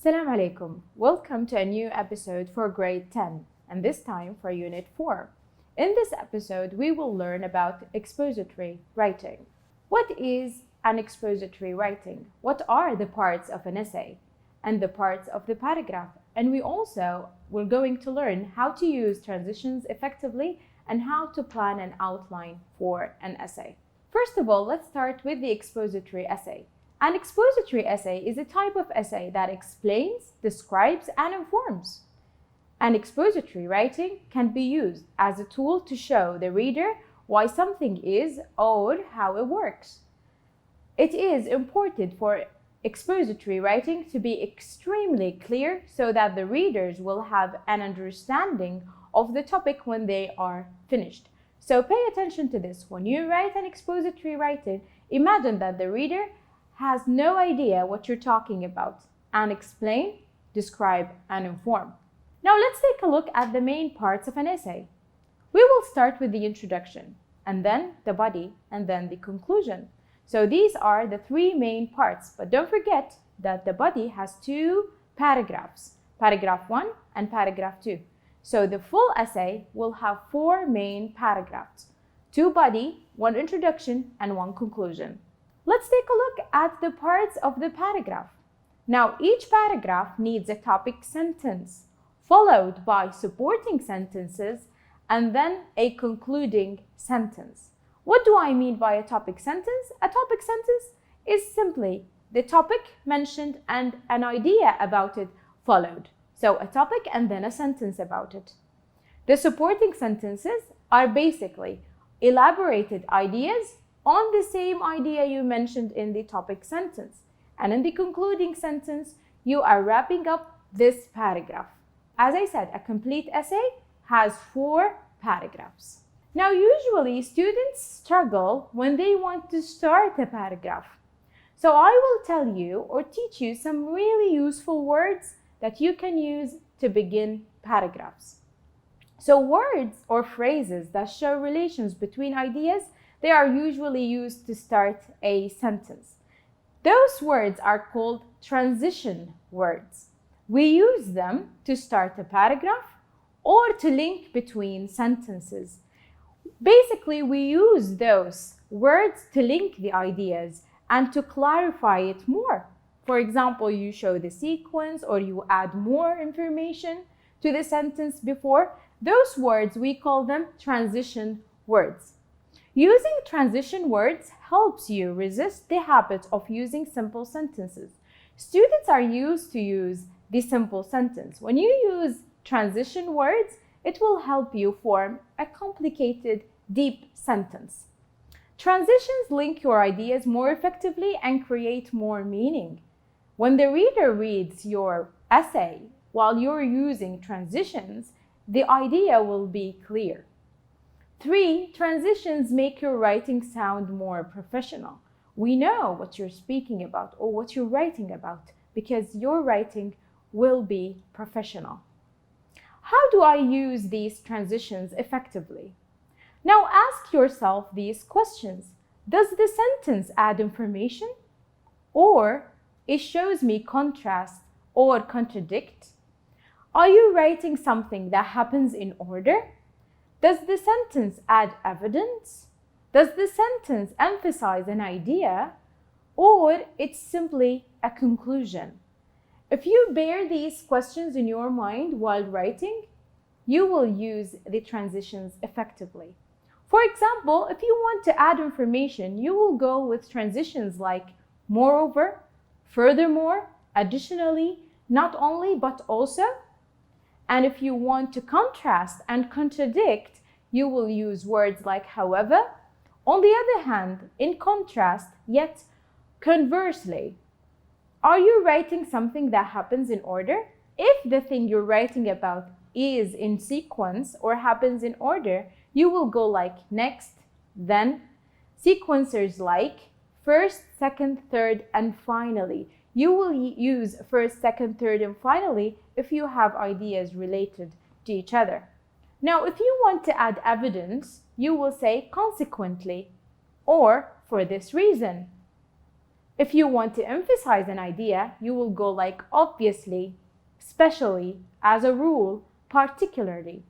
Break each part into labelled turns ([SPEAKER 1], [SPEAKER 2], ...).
[SPEAKER 1] Assalamu alaikum. Welcome to a new episode for grade 10, and this time for unit 4. In this episode, we will learn about expository writing. What is an expository writing? What are the parts of an essay and the parts of the paragraph? And we're going to learn how to use transitions effectively and how to plan an outline for an essay. First of all, let's start with the expository essay. An expository essay is a type of essay that explains, describes, and informs. An expository writing can be used as a tool to show the reader why something is or how it works. It is important for expository writing to be extremely clear so that the readers will have an understanding of the topic when they are finished. So pay attention to this. When you write an expository writing, imagine that the reader has no idea what you're talking about, and explain, describe, and inform. Now let's take a look at the main parts of an essay. We will start with the introduction, and then the body, and then the conclusion. So these are the three main parts, but don't forget that the body has two paragraphs, paragraph 1 and paragraph 2. So the full essay will have 4 main paragraphs, 2 body, 1 introduction, and 1 conclusion. Let's take a look at the parts of the paragraph. Now, each paragraph needs a topic sentence, followed by supporting sentences, and then a concluding sentence. What do I mean by a topic sentence? A topic sentence is simply the topic mentioned and an idea about it followed. So a topic and then a sentence about it. The supporting sentences are basically elaborated ideas on the same idea you mentioned in the topic sentence. And in the concluding sentence, you are wrapping up this paragraph. As I said, a complete essay has 4 paragraphs. Now, usually students struggle when they want to start a paragraph. So I will tell you or teach you some really useful words that you can use to begin paragraphs. So words or phrases that show relations between ideas, they are usually used to start a sentence. Those words are called transition words. We use them to start a paragraph or to link between sentences. Basically, we use those words to link the ideas and to clarify it more. For example, you show the sequence or you add more information to the sentence before. Those words, we call them transition words. Using transition words helps you resist the habit of using simple sentences. Students are used to use the simple sentence. When you use transition words, it will help you form a complicated, deep sentence. Transitions link your ideas more effectively and create more meaning. When the reader reads your essay while you're using transitions, the idea will be clear. 3, transitions make your writing sound more professional. We know what you're speaking about or what you're writing about because your writing will be professional. How do I use these transitions effectively? Now ask yourself these questions. Does the sentence add information? Or it shows me contrast or contradict? Are you writing something that happens in order? Does the sentence add evidence? Does the sentence emphasize an idea? Or it's simply a conclusion? If you bear these questions in your mind while writing, you will use the transitions effectively. For example, if you want to add information, you will go with transitions like moreover, furthermore, additionally, not only, but also. And if you want to contrast and contradict, you will use words like however, on the other hand, in contrast, yet conversely. Are you writing something that happens in order? If the thing you're writing about is in sequence or happens in order, you will go like next, then, sequencers like first, second, third, and finally. You will use first, second, third, and finally if you have ideas related to each other. Now, if you want to add evidence, you will say consequently or for this reason. If you want to emphasize an idea, you will go like obviously, especially, as a rule, particularly.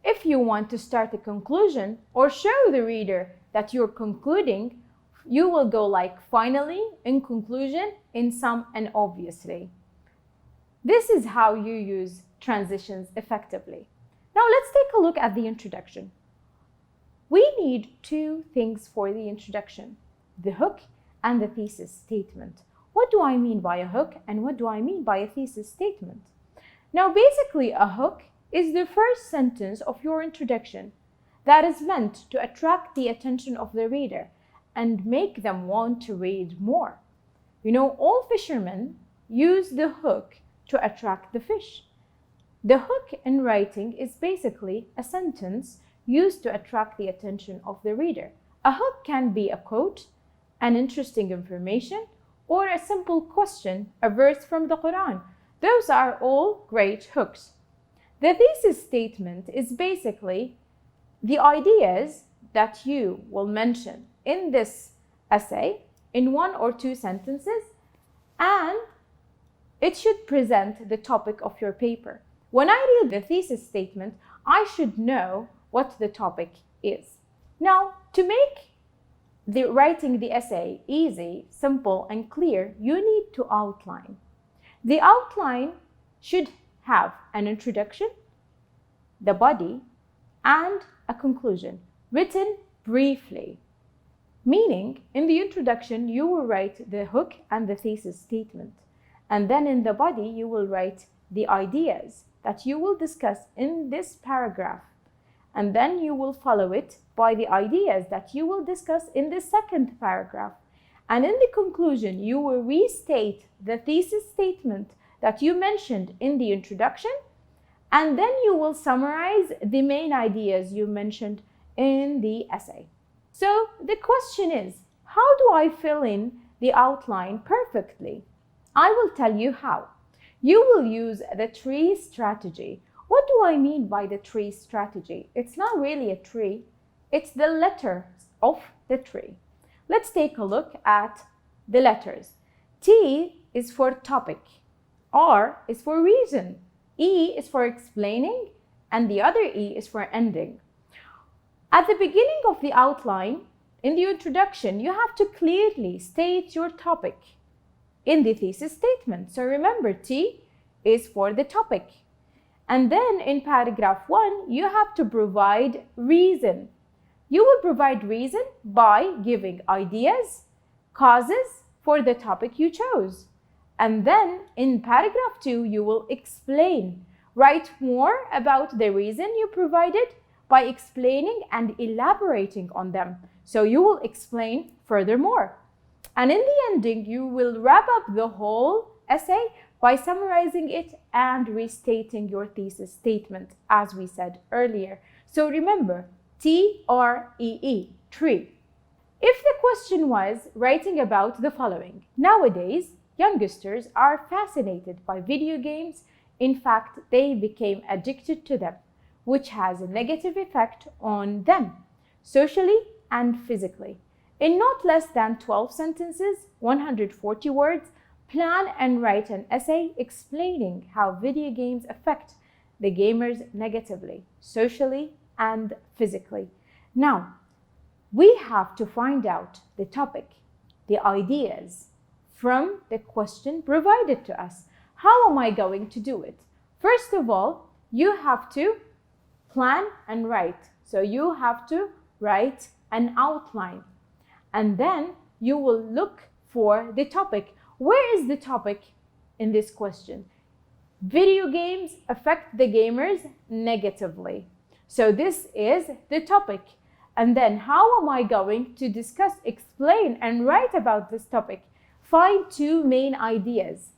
[SPEAKER 1] If you want to start a conclusion or show the reader that you're concluding, you will go like finally, in conclusion, in sum, and obviously. This is how you use transitions effectively. Now let's take a look at the introduction. We need two things for the introduction: the hook and the thesis statement. What do I mean by a hook and what do I mean by a thesis statement? Now basically a hook is the first sentence of your introduction that is meant to attract the attention of the reader and make them want to read more. You know, all fishermen use the hook to attract the fish. The hook in writing is basically a sentence used to attract the attention of the reader. A hook can be a quote, an interesting information, or a simple question, a verse from the Quran. Those are all great hooks. The thesis statement is basically the ideas that you will mention in this essay in one or two sentences, and it should present the topic of your paper. When I read the thesis statement, I should know what the topic is. Now, to make writing the essay easy, simple, and clear, you need to outline. The outline should have an introduction, the body, and a conclusion, written briefly. Meaning, in the introduction, you will write the hook and the thesis statement. And then in the body, you will write the ideas that you will discuss in this paragraph. And then you will follow it by the ideas that you will discuss in the second paragraph. And in the conclusion, you will restate the thesis statement that you mentioned in the introduction, and then you will summarize the main ideas you mentioned in the essay. So the question is, how do I fill in the outline perfectly? I will tell you how. You will use the tree strategy. What do I mean by the tree strategy? It's not really a tree, it's the letters of the tree. Let's take a look at the letters. T is for topic, R is for reason, E is for explaining, and the other E is for ending. At the beginning of the outline, in the introduction, you have to clearly state your topic in the thesis statement. So remember, T is for the topic. And then in paragraph 1, you have to provide reason. You will provide reason by giving ideas, causes for the topic you chose. And then in paragraph 2, you will explain. Write more about the reason you provided by explaining and elaborating on them. So you will explain furthermore. And in the ending, you will wrap up the whole essay by summarizing it and restating your thesis statement, as we said earlier. So remember, T-R-E-E, tree. If the question was writing about the following: nowadays, youngsters are fascinated by video games. In fact, they became addicted to them, which has a negative effect on them, socially and physically. In not less than 12 sentences, 140 words, plan and write an essay explaining how video games affect the gamers negatively, socially and physically. Now, we have to find out the topic, the ideas from the question provided to us. How am I going to do it? First of all, you have to plan and write. So you have to write an outline. And then you will look for the topic. Where is the topic in this question? Video games affect the gamers negatively. So this is the topic. And then how am I going to discuss, explain, and write about this topic? Find two main ideas.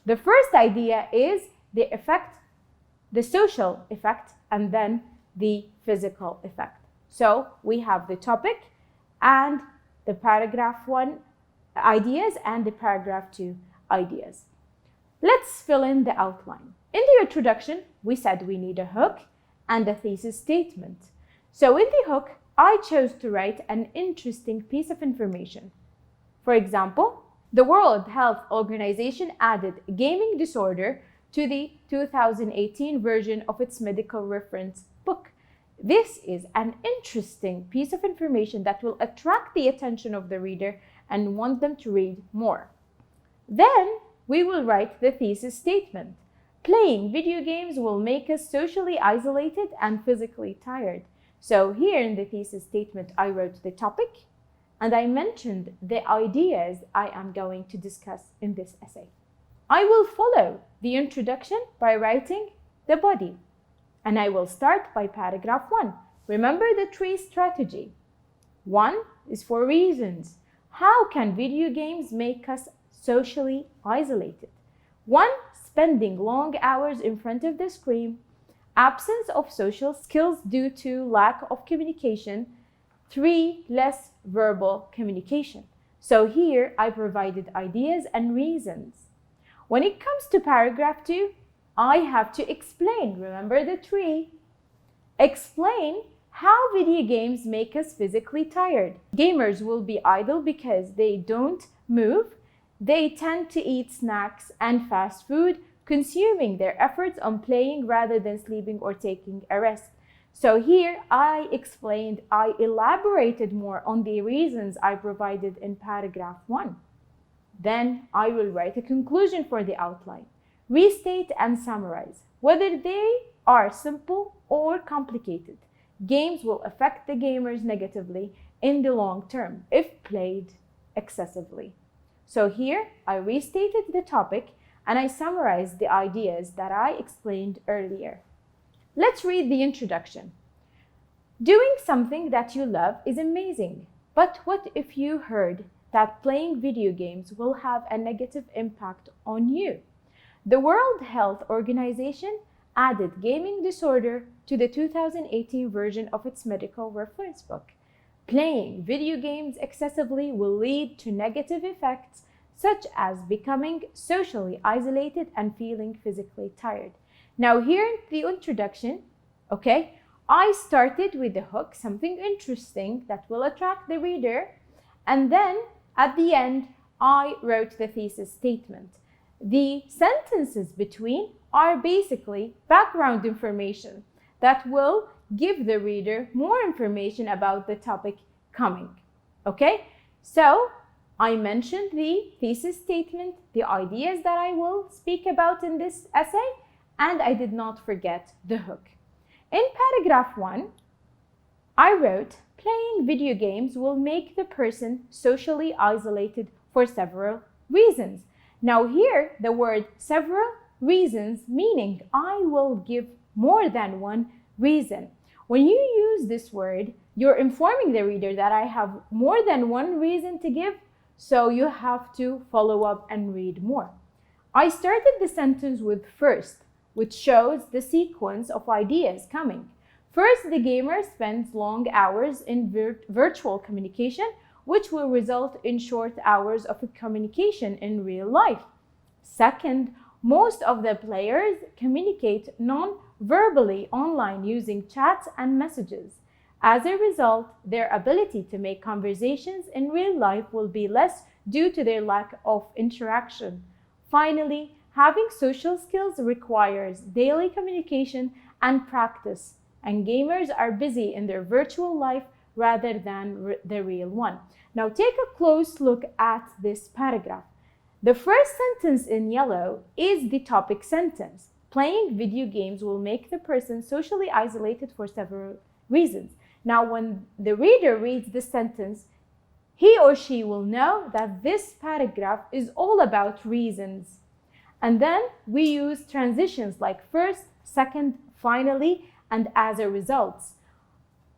[SPEAKER 1] The first idea is the effect, the social effect, and then the physical effect. So we have the topic and the paragraph 1 ideas and the paragraph 2 ideas. Let's fill in the outline. In the introduction, we said we need a hook and a thesis statement. So in the hook, I chose to write an interesting piece of information. For example, The World Health Organization added gaming disorder to the 2018 version of its medical reference book. This is an interesting piece of information that will attract the attention of the reader and want them to read more. Then we will write the thesis statement. Playing video games will make us socially isolated and physically tired. So here in the thesis statement, I wrote the topic and I mentioned the ideas I am going to discuss in this essay. I will follow the introduction by writing the body. And I will start by paragraph 1. Remember the tree strategy. 1 is for reasons. How can video games make us socially isolated? 1. Spending long hours in front of the screen. Absence of social skills due to lack of communication. 3. Less verbal communication. So here I provided ideas and reasons. When it comes to paragraph 2, I have to explain. Remember the tree. Explain how video games make us physically tired. Gamers will be idle because they don't move. They tend to eat snacks and fast food, consuming their efforts on playing rather than sleeping or taking a rest. So here I explained, I elaborated more on the reasons I provided in paragraph 1. Then I will write a conclusion for the outline. Restate and summarize. Whether they are simple or complicated, games will affect the gamers negatively in the long term if played excessively. So here I restated the topic and I summarized the ideas that I explained earlier. Let's read the introduction. Doing something that you love is amazing, but what if you heard that playing video games will have a negative impact on you? The World Health Organization added gaming disorder to the 2018 version of its medical reference book. Playing video games excessively will lead to negative effects such as becoming socially isolated and feeling physically tired. Now here in the introduction, okay, I started with the hook, something interesting that will attract the reader, and then at the end, I wrote the thesis statement. The sentences between are basically background information that will give the reader more information about the topic coming. Okay, so I mentioned the thesis statement, the ideas that I will speak about in this essay, and I did not forget the hook. In paragraph 1, I wrote, playing video games will make the person socially isolated for several reasons. Now here, the word several reasons, meaning I will give more than one reason. When you use this word, you're informing the reader that I have more than one reason to give, so you have to follow up and read more. I started the sentence with first, which shows the sequence of ideas coming. First, the gamer spends long hours in virtual communication, which will result in short hours of communication in real life. Second, most of the players communicate non-verbally online using chats and messages. As a result, their ability to make conversations in real life will be less due to their lack of interaction. Finally, having social skills requires daily communication and practice, and gamers are busy in their virtual life rather than the real one. Now take a close look at this paragraph. The first sentence in yellow is the topic sentence. Playing video games will make the person socially isolated for several reasons. Now, when the reader reads this sentence, he or she will know that this paragraph is all about reasons. And then we use transitions like first, second, finally, and as a result.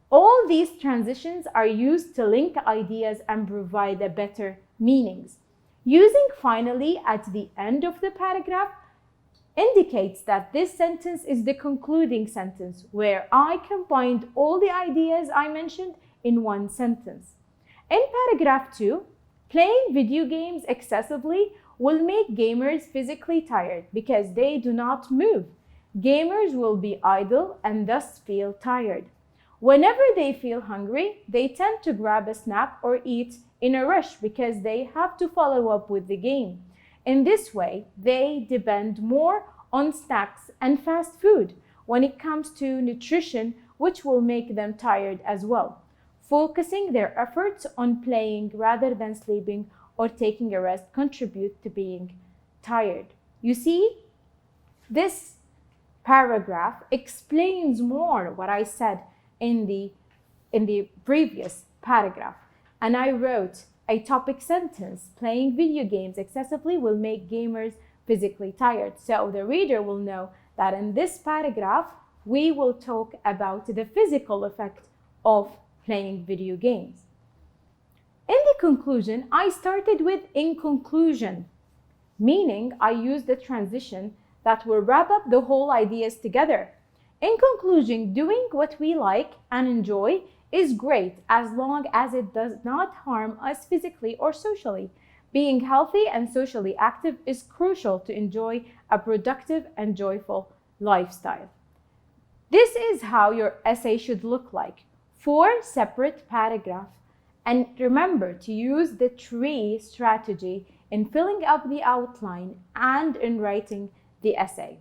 [SPEAKER 1] All these transitions are used to link ideas and provide a better meanings. Using finally at the end of the paragraph indicates that this sentence is the concluding sentence where I combined all the ideas I mentioned in one sentence. In paragraph 2, playing video games excessively will make gamers physically tired because they do not move. Gamers will be idle and thus feel tired. Whenever they feel hungry, they tend to grab a snack or eat in a rush because they have to follow up with the game. In this way, they depend more on snacks and fast food when it comes to nutrition, which will make them tired as well. Focusing their efforts on playing rather than sleeping or taking a rest contribute to being tired. You see, this paragraph explains more what I said in the previous paragraph. And I wrote a topic sentence: playing video games excessively will make gamers physically tired. So the reader will know that in this paragraph, we will talk about the physical effect of playing video games. In the conclusion, I started with "in conclusion," meaning I used the transition that will wrap up the whole ideas together. In conclusion, doing what we like and enjoy is great as long as it does not harm us physically or socially. Being healthy and socially active is crucial to enjoy a productive and joyful lifestyle. This is how your essay should look like: 4 separate paragraphs. And remember to use the tree strategy in filling up the outline and in writing the essay.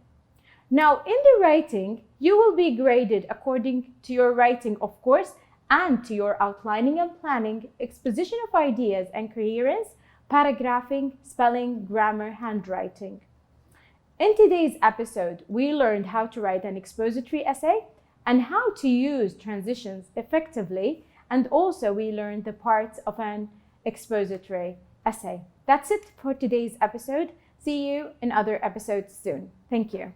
[SPEAKER 1] Now, in the writing, you will be graded according to your writing, of course, and to your outlining and planning, exposition of ideas and coherence, paragraphing, spelling, grammar, handwriting. In today's episode, we learned how to write an expository essay and how to use transitions effectively, and also we learned the parts of an expository essay. That's it for today's episode. See you in other episodes soon. Thank you.